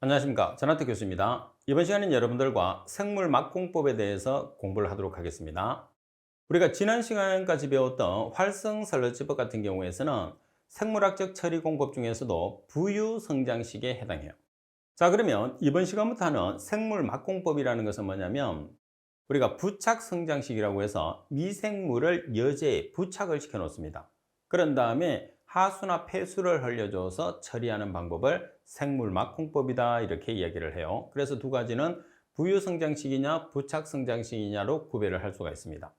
안녕하십니까. 전하태 교수입니다. 이번 시간은 여러분들과 생물 막공법에 대해서 공부를 하도록 하겠습니다. 우리가 지난 시간까지 배웠던 활성설러지법 같은 경우에서는 생물학적 처리 공법 중에서도 부유 성장식에 해당해요. 자, 그러면 이번 시간부터 하는 생물 막공법이라는 것은 뭐냐면 우리가 부착 성장식이라고 해서 미생물을 여제에 부착을 시켜 놓습니다. 그런 다음에 하수나 폐수를 흘려줘서 처리하는 방법을 생물 막공법이다 이렇게 이야기를 해요. 그래서 두 가지는 부유 성장식이냐 부착 성장식이냐로 구별을 할 수가 있습니다.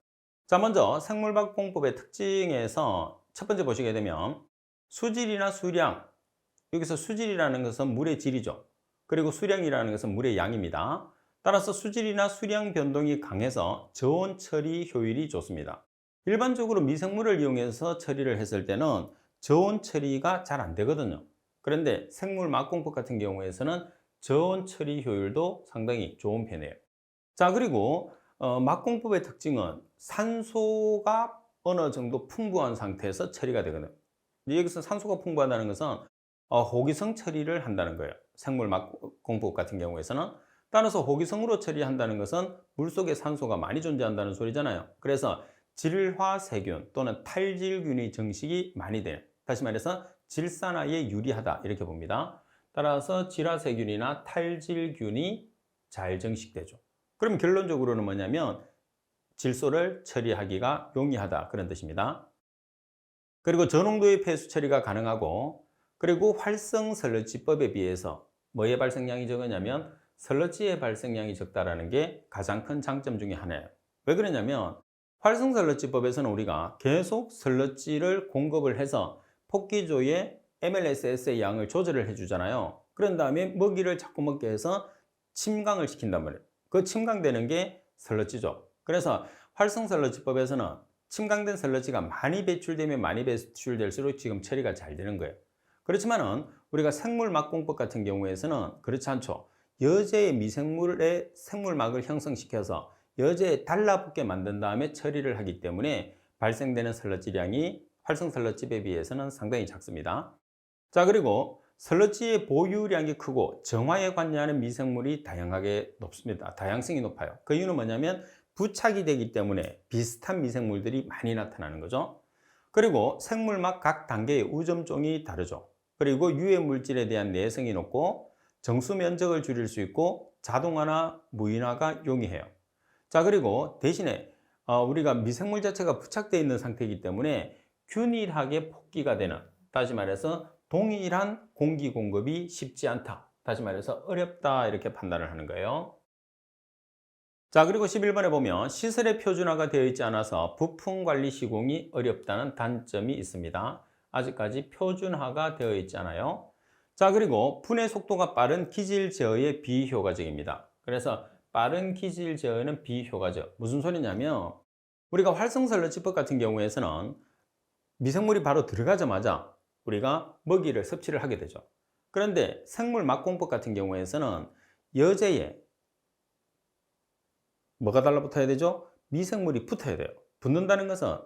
자, 먼저 생물 막공법의 특징에서 첫 번째 보시게 되면 수질이나 수량, 여기서 수질이라는 것은 물의 질이죠. 그리고 수량이라는 것은 물의 양입니다. 따라서 수질이나 수량 변동이 강해서 저온 처리 효율이 좋습니다. 일반적으로 미생물을 이용해서 처리를 했을 때는 저온 처리가 잘 안 되거든요. 그런데 생물 막공법 같은 경우에서는 저온 처리 효율도 상당히 좋은 편이에요. 자, 그리고 막공법의 특징은 산소가 어느 정도 풍부한 상태에서 처리가 되거든요. 여기서 산소가 풍부하다는 것은 호기성 처리를 한다는 거예요. 생물 막공법 같은 경우에서는. 따라서 호기성으로 처리한다는 것은 물속에 산소가 많이 존재한다는 소리잖아요. 그래서 질화세균 또는 탈질균의 증식이 많이 돼요. 다시 말해서 질산화에 유리하다 이렇게 봅니다. 따라서 질화세균이나 탈질균이 잘 증식되죠. 그럼 결론적으로는 뭐냐면 질소를 처리하기가 용이하다 그런 뜻입니다. 그리고 저농도의 폐수 처리가 가능하고, 그리고 활성설러지법에 비해서 뭐의 발생량이 적으냐면 설러지의 발생량이 적다라는 게 가장 큰 장점 중에 하나예요. 왜 그러냐면 활성설러지법에서는 우리가 계속 설러지를 공급을 해서 폭기조의 MLSS의 양을 조절을 해주잖아요. 그런 다음에 먹이를 자꾸 먹게 해서 침강을 시킨단 말이에요. 그 침강되는 게 설러지죠. 그래서 활성설러지법에서는 침강된 설러지가 많이 배출되면 많이 배출될수록 지금 처리가 잘 되는 거예요. 그렇지만은 우리가 생물 막공법 같은 경우에서는 그렇지 않죠. 여제의 미생물의 생물막을 형성시켜서 여제에 달라붙게 만든 다음에 처리를 하기 때문에 발생되는 설러지량이 활성설러집에 비해서는 상당히 작습니다. 자, 그리고 설러지의 보유량이 크고 정화에 관여하는 미생물이 다양하게 높습니다. 다양성이 높아요. 그 이유는 뭐냐면 부착이 되기 때문에 비슷한 미생물들이 많이 나타나는 거죠. 그리고 생물막 각 단계의 우점종이 다르죠. 그리고 유해 물질에 대한 내성이 높고 정수 면적을 줄일 수 있고 자동화나 무인화가 용이해요. 자, 그리고 대신에 우리가 미생물 자체가 부착되어 있는 상태이기 때문에 균일하게 폭기가 되는, 다시 말해서 동일한 공기 공급이 쉽지 않다. 다시 말해서 어렵다 이렇게 판단을 하는 거예요. 자, 그리고 11번에 보면 시설의 표준화가 되어 있지 않아서 부품 관리 시공이 어렵다는 단점이 있습니다. 아직까지 표준화가 되어 있지 않아요. 자, 그리고 분해 속도가 빠른 기질 제어에 비효과적입니다. 그래서 빠른 기질 제어는 비효과적. 무슨 소리냐면 우리가 활성설러지법 같은 경우에서는 미생물이 바로 들어가자마자 우리가 먹이를 섭취를 하게 되죠. 그런데 생물 막공법 같은 경우에서는 여제에 뭐가 달라붙어야 되죠? 미생물이 붙어야 돼요. 붙는다는 것은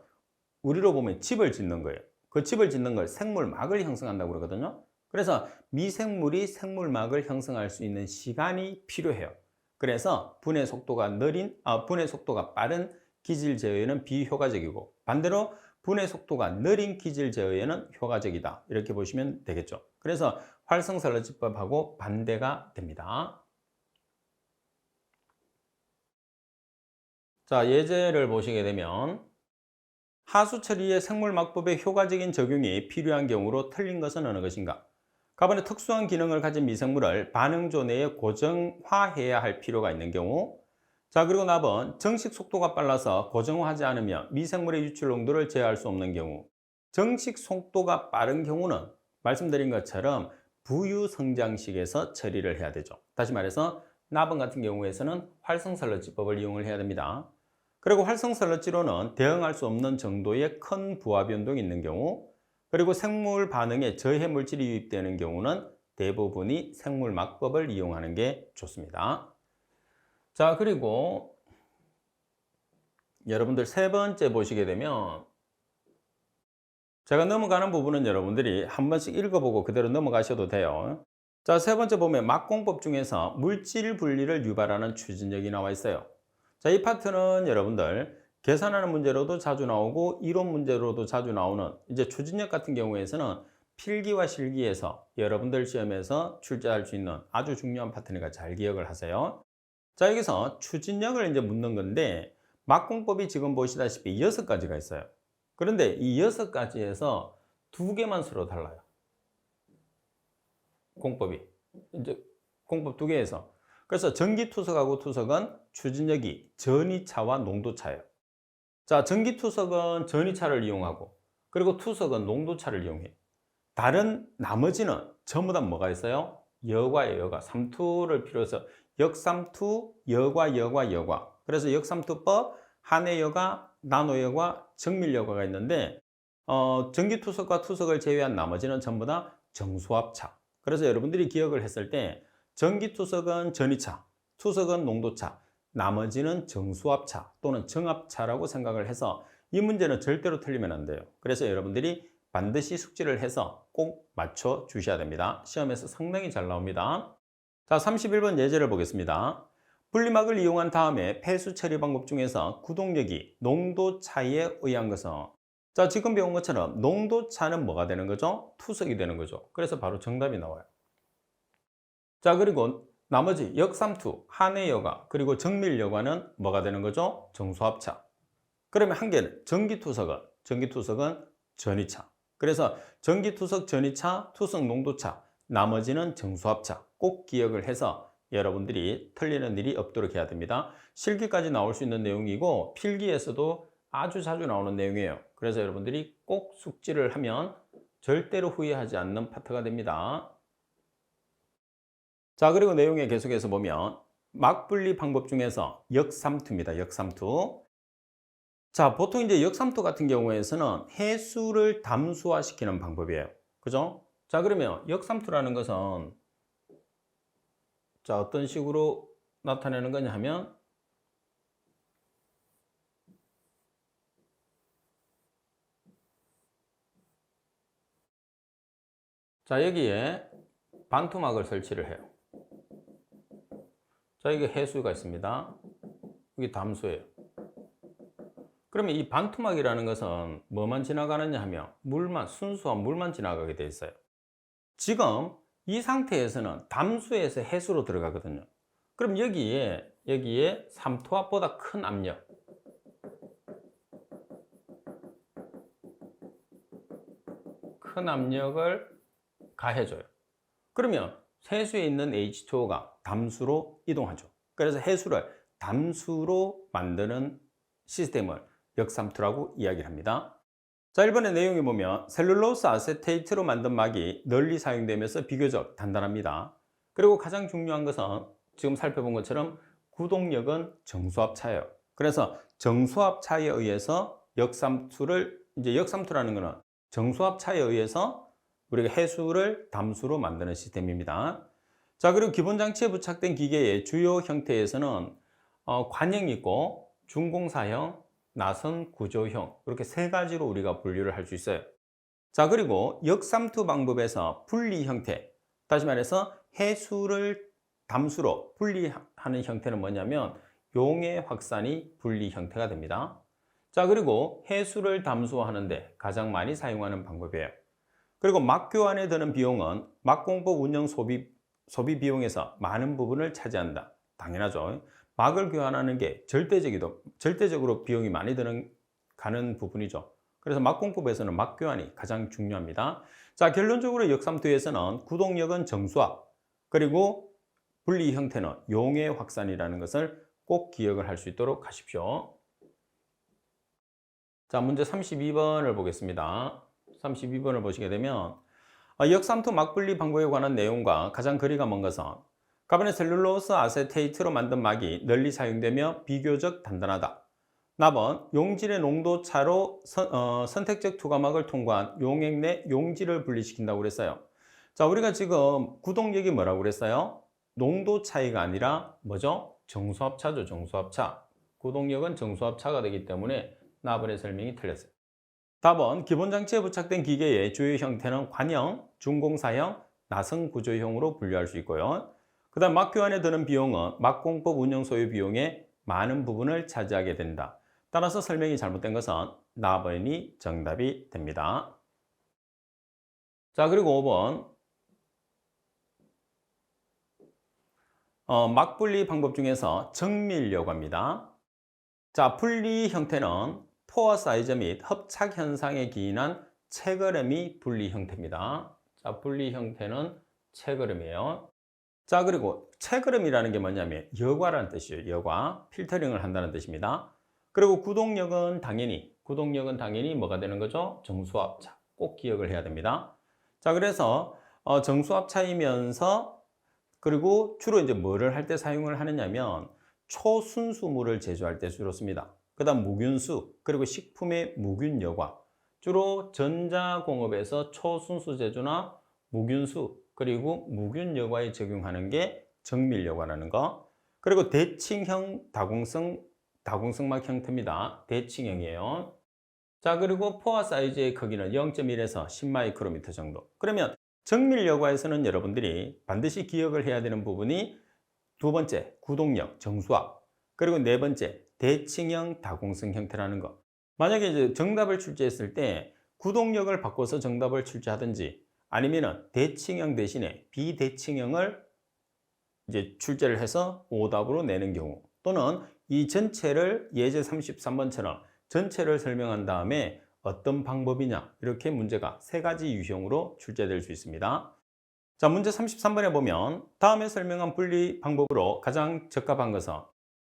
우리로 보면 집을 짓는 거예요. 그 집을 짓는 걸 생물막을 형성한다고 그러거든요. 그래서 미생물이 생물막을 형성할 수 있는 시간이 필요해요. 그래서 분해 속도가 빠른 기질 제어에는 비효과적이고, 반대로 분해 속도가 느린 기질 제어에는 효과적이다. 이렇게 보시면 되겠죠. 그래서 활성설러지법하고 반대가 됩니다. 자, 예제를 보시게 되면 하수 처리의 생물막법의 효과적인 적용이 필요한 경우로 틀린 것은 어느 것인가? 가번에 특수한 기능을 가진 미생물을 반응조 내에 고정화해야 할 필요가 있는 경우. 자, 그리고 나번 정식 속도가 빨라서 고정화하지 않으면 미생물의 유출 농도를 제어할 수 없는 경우. 정식 속도가 빠른 경우는 말씀드린 것처럼 부유 성장식에서 처리를 해야 되죠. 다시 말해서 나번 같은 경우에서는 활성설러지법을 이용을 해야 됩니다. 그리고 활성설러지로는 대응할 수 없는 정도의 큰 부하 변동이 있는 경우, 그리고 생물 반응에 저해 물질이 유입되는 경우는 대부분이 생물막법을 이용하는 게 좋습니다. 자, 그리고 여러분들 세 번째 보시게 되면 제가 넘어가는 부분은 여러분들이 한 번씩 읽어보고 그대로 넘어가셔도 돼요. 자, 세 번째 보면 막공법 중에서 물질 분리를 유발하는 추진력이 나와 있어요. 자, 이 파트는 여러분들 계산하는 문제로도 자주 나오고 이론 문제로도 자주 나오는 이제 추진력 같은 경우에서는 필기와 실기에서 여러분들 시험에서 출제할 수 있는 아주 중요한 파트니까 잘 기억을 하세요. 자, 여기서 추진력을 이제 묻는 건데 막공법이 지금 보시다시피 6가지가 있어요. 그런데 이 6가지에서 2개만 서로 달라요. 공법이. 이제 공법 2개에서. 그래서 전기투석하고 투석은 추진력이 전이차와 농도차예요. 자, 전기투석은 전이차를 이용하고 그리고 투석은 농도차를 이용해요. 다른 나머지는 전부 다 뭐가 있어요? 여과예요, 여과. 삼투를 필요해서 역삼투, 여과, 여과, 여과. 그래서 역삼투법, 한해여과, 나노여과, 정밀여과가 있는데 전기투석과 투석을 제외한 나머지는 전부 다 정수합차. 그래서 여러분들이 기억을 했을 때 전기투석은 전이차, 투석은 농도차, 나머지는 정수합차 또는 정합차라고 생각을 해서 이 문제는 절대로 틀리면 안 돼요. 그래서 여러분들이 반드시 숙지를 해서 꼭 맞춰 주셔야 됩니다. 시험에서 상당히 잘 나옵니다. 자, 31번 예제를 보겠습니다. 분리막을 이용한 다음에 폐수 처리 방법 중에서 구동력이 농도 차이에 의한 것은, 자, 지금 배운 것처럼 농도 차는 뭐가 되는 거죠? 투석이 되는 거죠. 그래서 바로 정답이 나와요. 자, 그리고 나머지 역삼투, 한해여과, 그리고 정밀여과는 뭐가 되는 거죠? 정수합차. 그러면 한 개는 전기투석은 전이차. 그래서 전기투석 전이차, 투석 농도차, 나머지는 정수합차. 꼭 기억을 해서 여러분들이 틀리는 일이 없도록 해야 됩니다. 실기까지 나올 수 있는 내용이고 필기에서도 아주 자주 나오는 내용이에요. 그래서 여러분들이 꼭 숙지를 하면 절대로 후회하지 않는 파트가 됩니다. 자, 그리고 내용에 계속해서 보면 막분리 방법 중에서 역삼투입니다. 역삼투. 자, 보통 이제 역삼투 같은 경우에서는 해수를 담수화시키는 방법이에요. 그죠? 자, 그러면 역삼투라는 것은 자, 어떤 식으로 나타내는 거냐 하면 자, 여기에 반투막을 설치를 해요. 자, 여기 해수가 있습니다. 여기 담수예요. 그러면 이 반투막이라는 것은 뭐만 지나가느냐 하면 순수한 물만 지나가게 돼 있어요. 지금 이 상태에서는 담수에서 해수로 들어가거든요. 그럼 여기에 삼투압보다 큰 압력, 큰 압력을 가해줘요. 그러면 해수에 있는 H2O가 담수로 이동하죠. 그래서 해수를 담수로 만드는 시스템을 역삼투라고 이야기를 합니다. 자, 1번의 내용에 보면 셀룰로스 아세테이트로 만든 막이 널리 사용되면서 비교적 단단합니다. 그리고 가장 중요한 것은 지금 살펴본 것처럼 구동력은 정수합차예요. 그래서 정수합차에 의해서 역삼투라는 것은 정수합차에 의해서 우리가 해수를 담수로 만드는 시스템입니다. 자, 그리고 기본 장치에 부착된 기계의 주요 형태에서는 관형이 있고 준공사형, 나선 구조형 이렇게 3가지로 우리가 분류를 할 수 있어요. 자, 그리고 역삼투 방법에서 분리 형태, 다시 말해서 해수를 담수로 분리하는 형태는 뭐냐면 용해 확산이 분리 형태가 됩니다. 자, 그리고 해수를 담수하는데 가장 많이 사용하는 방법이에요. 그리고 막 교환에 드는 비용은 막공법 운영 소비 비용에서 많은 부분을 차지한다. 당연하죠. 막을 교환하는 게 절대적으로 비용이 많이 가는 부분이죠. 그래서 막공법에서는 막 교환이 가장 중요합니다. 자, 결론적으로 역삼투에서는 구동력은 정수합, 그리고 분리 형태는 용해 확산이라는 것을 꼭 기억을 할 수 있도록 하십시오. 자, 문제 32번을 보겠습니다. 32번을 보시게 되면 역삼투 막분리 방법에 관한 내용과 가장 거리가 먼 것은 가변의 셀룰로스 아세테이트로 만든 막이 널리 사용되며 비교적 단단하다. 나번 용질의 농도 차로 선택적 투과막을 통과한 용액 내 용질을 분리시킨다고 그랬어요. 자, 우리가 지금 구동력이 뭐라고 그랬어요? 농도 차이가 아니라 뭐죠? 정수합차죠, 정수합차. 구동력은 정수합차가 되기 때문에 나번의 설명이 틀렸어요. 답은 기본 장치에 부착된 기계의 주요 형태는 관형, 준공사형, 나성 구조형으로 분류할 수 있고요. 그 다음 막 교환에 드는 비용은 막공법 운영 소요 비용의 많은 부분을 차지하게 된다. 따라서 설명이 잘못된 것은 나번이 정답이 됩니다. 자, 그리고 5번. 막분리 방법 중에서 정밀여과입니다. 자, 분리 형태는 포화 사이즈 및 협착 현상에 기인한 체거름이 분리 형태입니다. 자, 분리 형태는 체거름이에요. 자, 그리고 체거름이라는 게 뭐냐면 여과라는 뜻이에요. 여과, 필터링을 한다는 뜻입니다. 그리고 구동력은 당연히 뭐가 되는 거죠? 정수합차. 꼭 기억을 해야 됩니다. 자, 그래서 정수합차이면서 그리고 주로 이제 뭐를 할 때 사용을 하느냐면 초순수물을 제조할 때 주로 씁니다. 그 다음 무균수, 그리고 식품의 무균여과. 주로 전자공업에서 초순수 제조나 무균수, 그리고 무균여과에 적용하는 게 정밀여과라는 거. 그리고 대칭형 다공성막 형태입니다. 대칭형이에요. 자, 그리고 포화 사이즈의 크기는 0.1에서 10마이크로미터 정도. 그러면 정밀여과에서는 여러분들이 반드시 기억을 해야 되는 부분이 두 번째, 구동력, 정수압. 그리고 네 번째, 대칭형 다공성 형태라는 거. 만약에 이제 정답을 출제했을 때 구동력을 바꿔서 정답을 출제하든지 아니면은 대칭형 대신에 비대칭형을 이제 출제를 해서 오답으로 내는 경우 또는 이 전체를 예제 33번처럼 전체를 설명한 다음에 어떤 방법이냐 이렇게 문제가 세 가지 유형으로 출제될 수 있습니다. 자, 문제 33번에 보면 다음에 설명한 분리 방법으로 가장 적합한 것은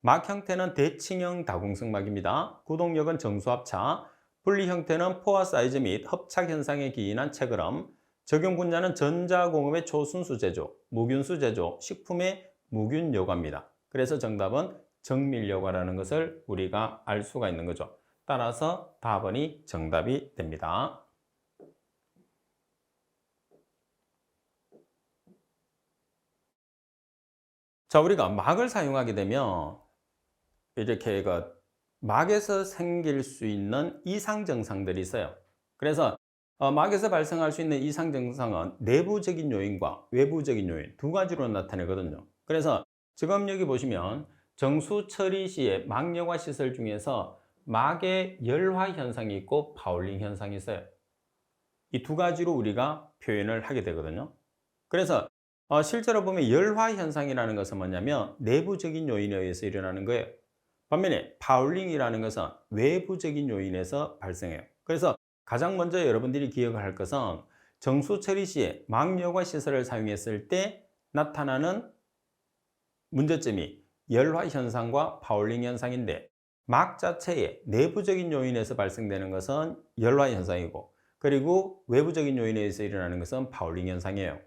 막 형태는 대칭형 다공성막입니다. 구동력은 정수합차, 분리 형태는 포화 사이즈 및 협착 현상에 기인한 체그럼, 적용 분야는 전자공업의 초순수 제조, 무균수 제조, 식품의 무균여과입니다. 그래서 정답은 정밀여과라는 것을 우리가 알 수가 있는 거죠. 따라서 답번이 정답이 됩니다. 자, 우리가 막을 사용하게 되면 이렇게 막에서 생길 수 있는 이상 증상들이 있어요. 그래서 막에서 발생할 수 있는 이상 증상은 내부적인 요인과 외부적인 요인 두 가지로 나타내거든요. 그래서 지금 여기 보시면 정수 처리 시에 막여과 시설 중에서 막의 열화 현상이 있고 파울링 현상이 있어요. 이 두 가지로 우리가 표현을 하게 되거든요. 그래서 실제로 보면 열화 현상이라는 것은 뭐냐면 내부적인 요인에 의해서 일어나는 거예요. 반면에 파울링이라는 것은 외부적인 요인에서 발생해요. 그래서 가장 먼저 여러분들이 기억을 할 것은 정수 처리 시에 막여과 시설을 사용했을 때 나타나는 문제점이 열화 현상과 파울링 현상인데 막 자체의 내부적인 요인에서 발생되는 것은 열화 현상이고 그리고 외부적인 요인에 의해서 일어나는 것은 파울링 현상이에요.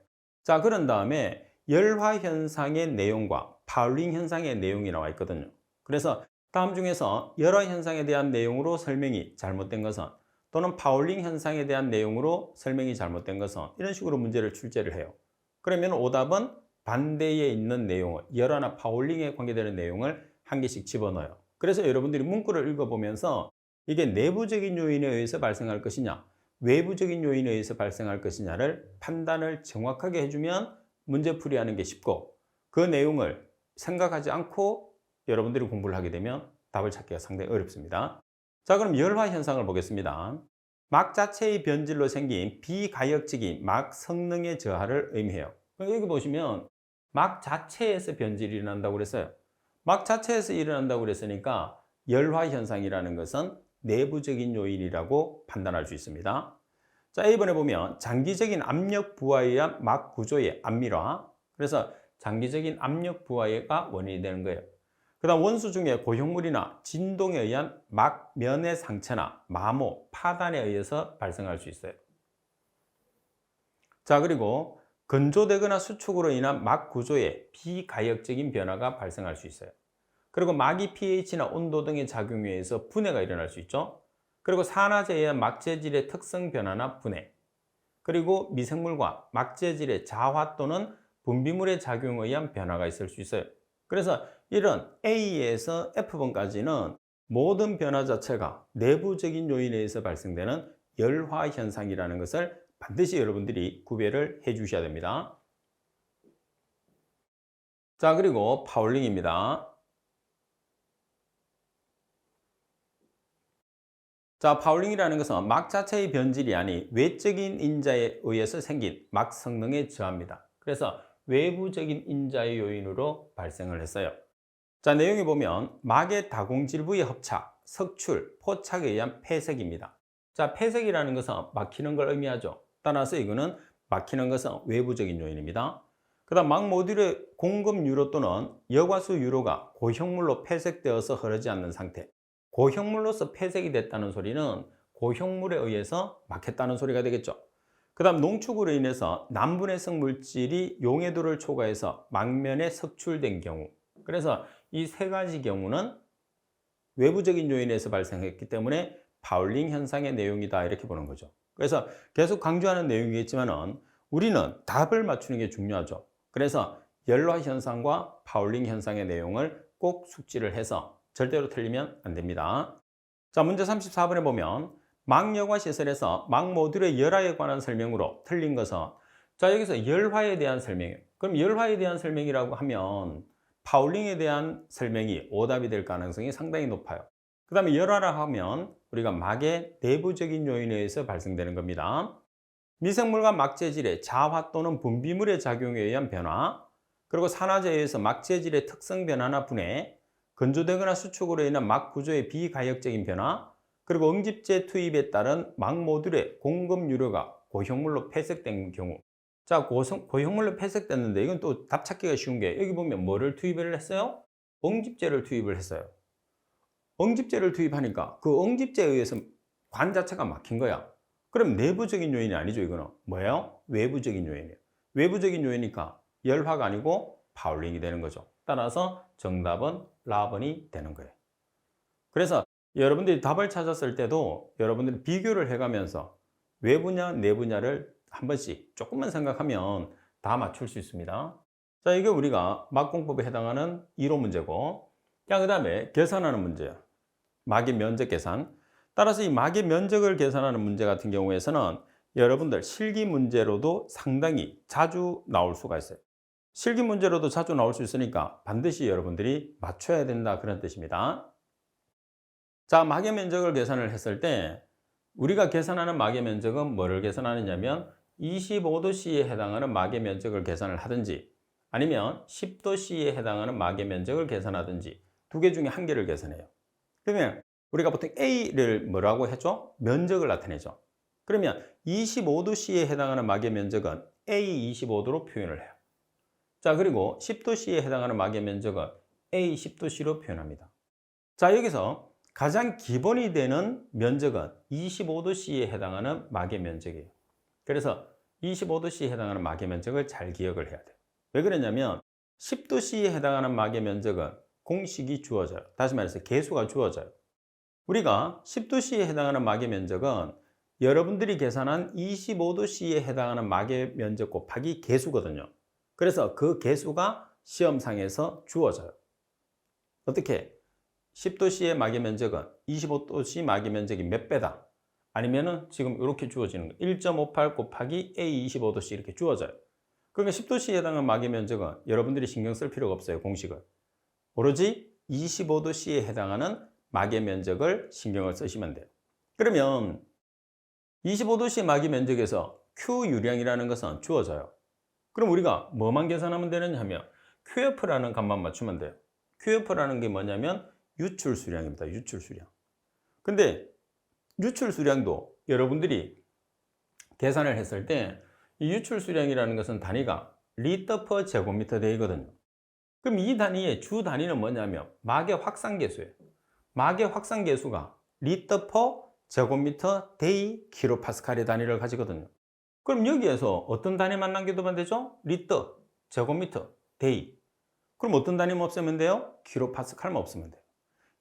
자, 그런 다음에 열화 현상의 내용과 파울링 현상의 내용이 나와 있거든요. 그래서 다음 중에서 열화 현상에 대한 내용으로 설명이 잘못된 것은 또는 파울링 현상에 대한 내용으로 설명이 잘못된 것은 이런 식으로 문제를 출제를 해요. 그러면 오답은 반대에 있는 내용을 열화나 파울링에 관계되는 내용을 한 개씩 집어넣어요. 그래서 여러분들이 문구를 읽어보면서 이게 내부적인 요인에 의해서 발생할 것이냐 외부적인 요인에 의해서 발생할 것이냐를 판단을 정확하게 해주면 문제풀이하는 게 쉽고 그 내용을 생각하지 않고 여러분들이 공부를 하게 되면 답을 찾기가 상당히 어렵습니다. 자, 그럼 열화 현상을 보겠습니다. 막 자체의 변질로 생긴 비가역적인 막 성능의 저하를 의미해요. 여기 보시면 막 자체에서 변질이 일어난다고 그랬어요. 막 자체에서 일어난다고 그랬으니까 열화 현상이라는 것은 내부적인 요인이라고 판단할 수 있습니다. 자, A번에 보면 장기적인 압력 부하에 의한 막 구조의 안밀화. 그래서 장기적인 압력 부하가 원인이 되는 거예요. 그 다음 원수 중에 고형물이나 진동에 의한 막면의 상처나 마모, 파단에 의해서 발생할 수 있어요. 자, 그리고 건조되거나 수축으로 인한 막 구조에 비가역적인 변화가 발생할 수 있어요. 그리고 막이 pH나 온도 등의 작용에 의해서 분해가 일어날 수 있죠. 그리고 산화제에 의한 막재질의 특성 변화나 분해, 그리고 미생물과 막재질의 자화 또는 분비물의 작용에 의한 변화가 있을 수 있어요. 그래서 이런 A에서 F번까지는 모든 변화 자체가 내부적인 요인에 의해서 발생되는 열화 현상이라는 것을 반드시 여러분들이 구별을 해 주셔야 됩니다. 자, 그리고 파울링입니다. 자, 파울링이라는 것은 막 자체의 변질이 아닌 외적인 인자에 의해서 생긴 막 성능의 저하입니다. 그래서 외부적인 인자의 요인으로 발생을 했어요. 자, 내용에 보면 막의 다공질부의 협착, 석출, 포착에 의한 폐색입니다. 자, 폐색이라는 것은 막히는 걸 의미하죠. 따라서 이거는 막히는 것은 외부적인 요인입니다. 그 다음 막 모듈의 공급 유로 또는 여과수 유로가 고형물로 폐색되어서 흐르지 않는 상태. 고형물로서 폐색이 됐다는 소리는 고형물에 의해서 막혔다는 소리가 되겠죠. 그 다음 농축으로 인해서 남분해성 물질이 용해도를 초과해서 막면에 석출된 경우. 그래서 이 세 가지 경우는 외부적인 요인에서 발생했기 때문에 파울링 현상의 내용이다 이렇게 보는 거죠. 그래서 계속 강조하는 내용이겠지만은 우리는 답을 맞추는 게 중요하죠. 그래서 열화 현상과 파울링 현상의 내용을 꼭 숙지를 해서 절대로 틀리면 안 됩니다. 자, 문제 34번에 보면 막여과 시설에서 막 모듈의 열화에 관한 설명으로 틀린 것은, 자, 여기서 열화에 대한 설명이에요. 그럼 열화에 대한 설명이라고 하면 파울링에 대한 설명이 오답이 될 가능성이 상당히 높아요. 그 다음에 열화라 하면 우리가 막의 내부적인 요인에 의해서 발생되는 겁니다. 미생물과 막재질의 자화 또는 분비물의 작용에 의한 변화, 그리고 산화제에 의해서 막재질의 특성 변화나 분해, 건조되거나 수축으로 인한 막 구조의 비가역적인 변화, 그리고 응집제 투입에 따른 막 모듈의 공급 유료가 고형물로 폐색된 경우. 자, 고형물로 폐색됐는데 이건 또 답 찾기가 쉬운 게 여기 보면 뭐를 투입을 했어요? 응집제를 투입을 했어요. 응집제를 투입하니까 그 응집제에 의해서 관 자체가 막힌 거야. 그럼 내부적인 요인이 아니죠, 이거는. 뭐예요? 외부적인 요인이에요. 외부적인 요인이니까 열화가 아니고 파울링이 되는 거죠. 따라서 정답은 라번이 되는 거예요. 그래서 여러분들이 답을 찾았을 때도 여러분들이 비교를 해가면서 외부냐 내부냐를 한 번씩 조금만 생각하면 다 맞출 수 있습니다. 자, 이게 우리가 막공법에 해당하는 1호 문제고, 자, 그 다음에 계산하는 문제예요. 막의 면적 계산. 따라서 이 막의 면적을 계산하는 문제 같은 경우에서는 여러분들 실기 문제로도 상당히 자주 나올 수가 있어요. 실기 문제로도 자주 나올 수 있으니까 반드시 여러분들이 맞춰야 된다, 그런 뜻입니다. 자, 막의 면적을 계산을 했을 때 우리가 계산하는 막의 면적은 뭐를 계산하느냐면 25도씨에 해당하는 막의 면적을 계산을 하든지 아니면 10도씨에 해당하는 막의 면적을 계산하든지 두 개 중에 한 개를 계산해요. 그러면 우리가 보통 A를 뭐라고 했죠? 면적을 나타내죠. 그러면 25도씨에 해당하는 막의 면적은 A25도로 표현을 해요. 자, 그리고 10도씨에 해당하는 막의 면적은 A10도씨로 표현합니다. 자, 여기서 가장 기본이 되는 면적은 25도씨에 해당하는 막의 면적이에요. 그래서 25도씨에 해당하는 막의 면적을 잘 기억을 해야 돼요. 왜 그러냐면 10도씨에 해당하는 막의 면적은 공식이 주어져요. 다시 말해서 계수가 주어져요. 우리가 10도씨에 해당하는 막의 면적은 여러분들이 계산한 25도씨에 해당하는 막의 면적 곱하기 계수거든요. 그래서 그 계수가 시험상에서 주어져요. 어떻게? 10도씨의 막의 면적은 25도씨 막의 면적이 몇 배다? 아니면은 지금 이렇게 주어지는 거 1.58 곱하기 A25도씨 이렇게 주어져요. 그러니까 10도씨에 해당하는 막의 면적은 여러분들이 신경 쓸 필요가 없어요, 공식을. 오로지 25도씨에 해당하는 막의 면적을 신경을 쓰시면 돼요. 그러면 25도씨 막의 면적에서 Q 유량이라는 것은 주어져요. 그럼 우리가 뭐만 계산하면 되느냐 하면 QF라는 값만 맞추면 돼요. QF라는 게 뭐냐면 유출 수량입니다. 유출 수량. 근데 유출 수량도 여러분들이 계산을 했을 때 이 유출 수량이라는 것은 단위가 리터 퍼 제곱미터 데이거든요. 그럼 이 단위의 주 단위는 뭐냐면 막의 확산 계수예요. 막의 확산 계수가 리터 퍼 제곱미터 데이 킬로파스칼의 단위를 가지거든요. 그럼 여기에서 어떤 단위만 남겨두면 되죠? 리터, 제곱미터, 데이. 그럼 어떤 단위만 없애면 돼요? 킬로파스칼만 없으면 돼요.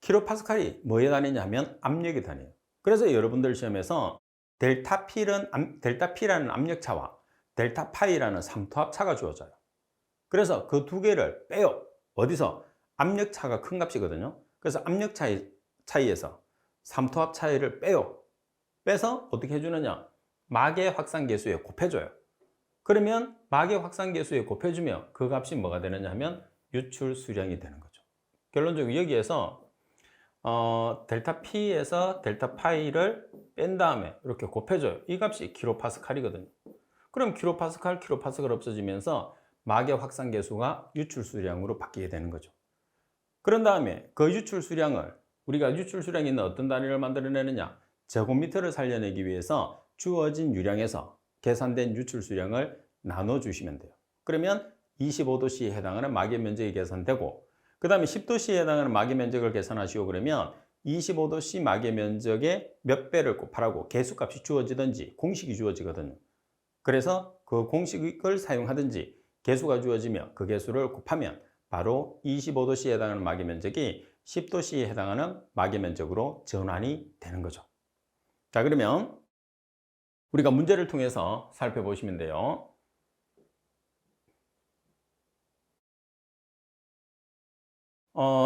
킬로파스칼이 뭐의 단위냐 하면 압력의 단위예요. 그래서 여러분들 시험에서 델타 P라는 압력차와 델타 파이라는 삼투압차가 주어져요. 그래서 그 두 개를 빼요. 어디서? 압력차가 큰 값이거든요. 그래서 압력 차이에서 삼투압 차이를 빼요. 빼서 어떻게 해주느냐? 막의 확산계수에 곱해줘요. 그러면 막의 확산계수에 곱해주면 그 값이 뭐가 되느냐 하면 유출 수량이 되는 거죠. 결론적으로 여기에서 델타 P에서 델타 파이를 뺀 다음에 이렇게 곱해줘요. 이 값이 킬로파스칼이거든요. 그럼 킬로파스칼 없어지면서 막의 확산계수가 유출 수량으로 바뀌게 되는 거죠. 그런 다음에 그 유출 수량을 우리가 유출 수량이 있는 어떤 단위를 만들어내느냐, 제곱미터를 살려내기 위해서 주어진 유량에서 계산된 유출 수량을 나눠주시면 돼요. 그러면 25도씨에 해당하는 막의 면적이 계산되고, 그 다음에 10도씨에 해당하는 막의 면적을 계산하시오. 그러면 25도씨 막의 면적의 몇 배를 곱하라고 계수값이 주어지든지 공식이 주어지거든요. 그래서 그 공식을 사용하든지 계수가 주어지면 그 계수를 곱하면 바로 25도씨에 해당하는 막의 면적이 10도씨에 해당하는 막의 면적으로 전환이 되는 거죠. 자, 그러면 우리가 문제를 통해서 살펴보시면 돼요.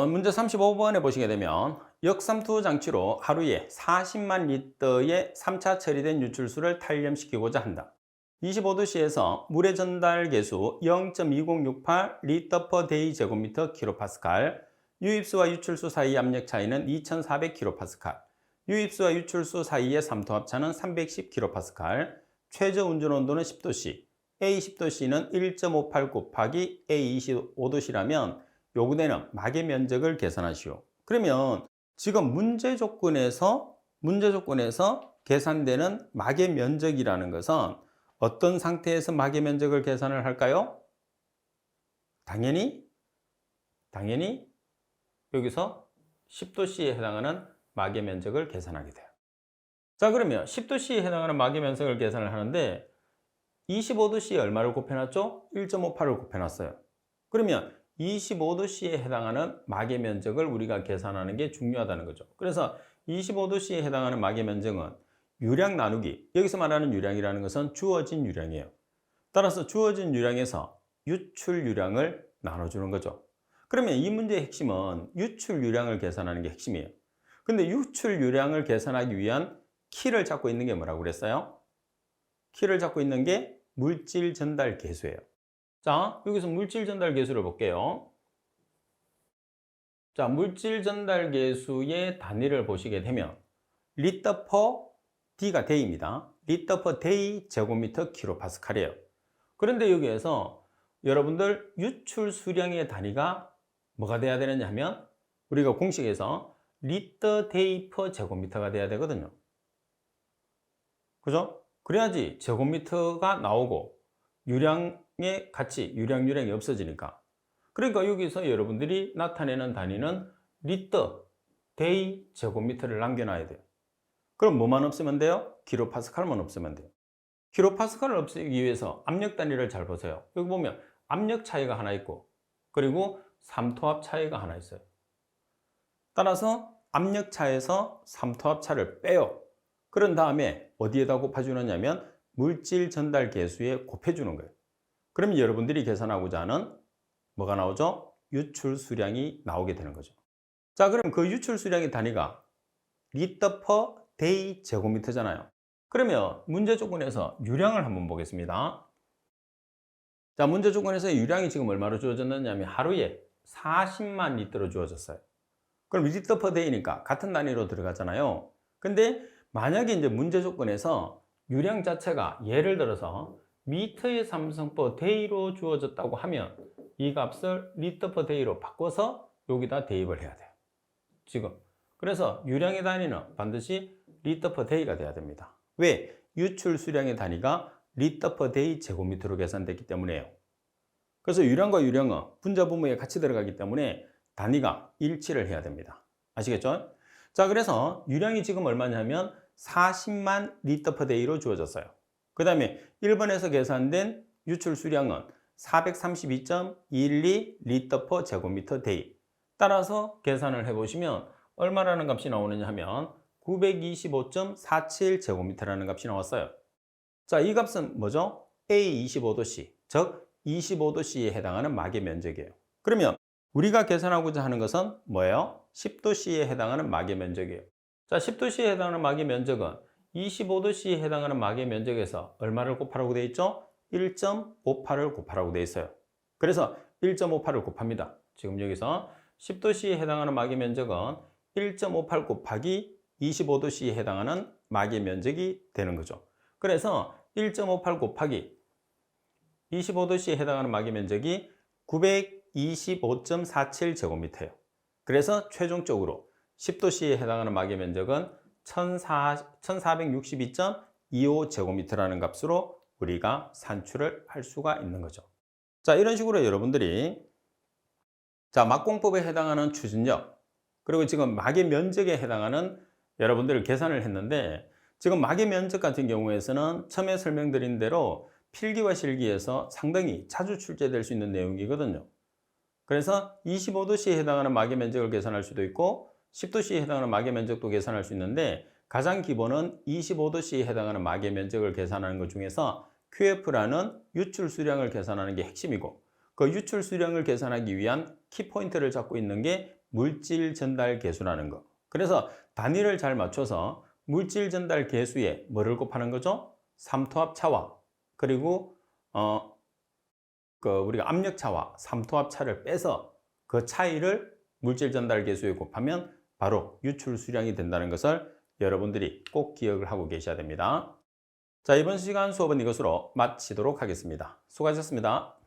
문제 35번에 보시게 되면 역삼투 장치로 하루에 40만 리터의 3차 처리된 유출수를 탄렴시키고자 한다. 25도씨에서 물의 전달 계수 0.2068 리터 per day 제곱미터 킬로파스칼, 유입수와 유출수 사이의 압력 차이는 2400 킬로파스칼, 유입수와 유출수 사이의 삼투압차는 310 킬로파스칼, 최저 운전 온도는 10도씨, A10도씨는 1.58 곱하기 A25도씨라면 요구되는 막의 면적을 계산하시오. 그러면 지금 문제 조건에서 계산되는 막의 면적이라는 것은 어떤 상태에서 막의 면적을 계산을 할까요? 당연히 여기서 10도씨에 해당하는 막의 면적을 계산하게 돼요. 자, 그러면 10도씨에 해당하는 막의 면적을 계산을 하는데 25도씨에 얼마를 곱해놨죠? 1.58을 곱해놨어요. 그러면 25도씨에 해당하는 막의 면적을 우리가 계산하는 게 중요하다는 거죠. 그래서 25도씨에 해당하는 막의 면적은 유량 나누기, 여기서 말하는 유량이라는 것은 주어진 유량이에요. 따라서 주어진 유량에서 유출 유량을 나눠주는 거죠. 그러면 이 문제의 핵심은 유출 유량을 계산하는 게 핵심이에요. 근데 유출 유량을 계산하기 위한 키를 잡고 있는 게 뭐라고 그랬어요? 키를 잡고 있는 게 물질 전달 계수예요. 자, 여기서 물질 전달 계수를 볼게요. 자, 물질 전달 계수의 단위를 보시게 되면 리터 퍼 D가 데이입니다. 리터 퍼 데이 제곱미터 킬로파스칼이에요. 그런데 여기에서 여러분들 유출 수량의 단위가 뭐가 돼야 되느냐 하면 우리가 공식에서 리터 데이 퍼 제곱미터가 돼야 되거든요. 그죠? 그래야지 제곱미터가 나오고 유량의 가치, 유량이 없어지니까. 그러니까 여기서 여러분들이 나타내는 단위는 리터 데이 제곱미터를 남겨놔야 돼요. 그럼 뭐만 없으면 돼요? 킬로파스칼만 없으면 돼요. 킬로파스칼을 없애기 위해서 압력 단위를 잘 보세요. 여기 보면 압력 차이가 하나 있고 그리고 삼투압 차이가 하나 있어요. 따라서 압력 차에서 삼투압 차를 빼요. 그런 다음에 어디에다 곱해주느냐면 물질 전달 계수에 곱해주는 거예요. 그러면 여러분들이 계산하고자 하는 뭐가 나오죠? 유출 수량이 나오게 되는 거죠. 자, 그럼 그 유출 수량의 단위가 리터 퍼 데이 제곱미터잖아요. 그러면 문제 조건에서 유량을 한번 보겠습니다. 자, 문제 조건에서 유량이 지금 얼마로 주어졌느냐 하면 하루에 40만 리터로 주어졌어요. 그럼 리터 퍼 데이니까 같은 단위로 들어가잖아요. 근데 만약에 이제 문제 조건에서 유량 자체가 예를 들어서 미터의 삼성 퍼 데이로 주어졌다고 하면 이 값을 리터 퍼 데이로 바꿔서 여기다 대입을 해야 돼요. 지금. 그래서 유량의 단위는 반드시 리터 퍼 데이가 돼야 됩니다. 왜? 유출 수량의 단위가 리터 퍼 데이 제곱미터로 계산됐기 때문에요. 그래서 유량과 유량은 분자 분모에 같이 들어가기 때문에 단위가 일치를 해야 됩니다. 아시겠죠? 자, 그래서 유량이 지금 얼마냐면 40만 리터 퍼 데이로 주어졌어요. 그 다음에 1번에서 계산된 유출 수량은 432.12 리터 퍼 제곱미터 데이. 따라서 계산을 해보시면 얼마라는 값이 나오느냐 하면 925.47 제곱미터라는 값이 나왔어요. 자, 이 값은 뭐죠? A25도씨, 즉 25도씨에 해당하는 막의 면적이에요. 그러면 우리가 계산하고자 하는 것은 뭐예요? 10도씨에 해당하는 막의 면적이에요. 자, 10도씨에 해당하는 막의 면적은 25도씨에 해당하는 막의 면적에서 얼마를 곱하라고 되어 있죠? 1.58을 곱하라고 되어 있어요. 그래서 1.58을 곱합니다. 지금 여기서 10도씨에 해당하는 막의 면적은 1.58 곱하기 25도씨에 해당하는 막의 면적이 되는 거죠. 그래서 1.58 곱하기 25도씨에 해당하는 막의 면적이 925.47제곱미터예요. 그래서 최종적으로 10도씨에 해당하는 막의 면적은 1462.25제곱미터라는 값으로 우리가 산출을 할 수가 있는 거죠. 자, 이런 식으로 여러분들이 막공법에 해당하는 추진력, 그리고 지금 막의 면적에 해당하는 여러분들을 계산을 했는데, 지금 막의 면적 같은 경우에서는 처음에 설명드린 대로 필기와 실기에서 상당히 자주 출제될 수 있는 내용이거든요. 그래서 25도씨에 해당하는 막의 면적을 계산할 수도 있고 10도씨에 해당하는 막의 면적도 계산할 수 있는데, 가장 기본은 25도씨에 해당하는 막의 면적을 계산하는 것 중에서 QF라는 유출 수량을 계산하는 게 핵심이고, 그 유출 수량을 계산하기 위한 키포인트를 잡고 있는 게 물질 전달 계수라는 거. 그래서 단위를 잘 맞춰서 물질 전달 계수에 뭐를 곱하는 거죠? 삼투압 차와, 그리고 우리가 압력 차와 삼투압 차를 빼서 그 차이를 물질 전달 계수에 곱하면 바로 유출 수량이 된다는 것을 여러분들이 꼭 기억을 하고 계셔야 됩니다. 자, 이번 시간 수업은 이것으로 마치도록 하겠습니다. 수고하셨습니다.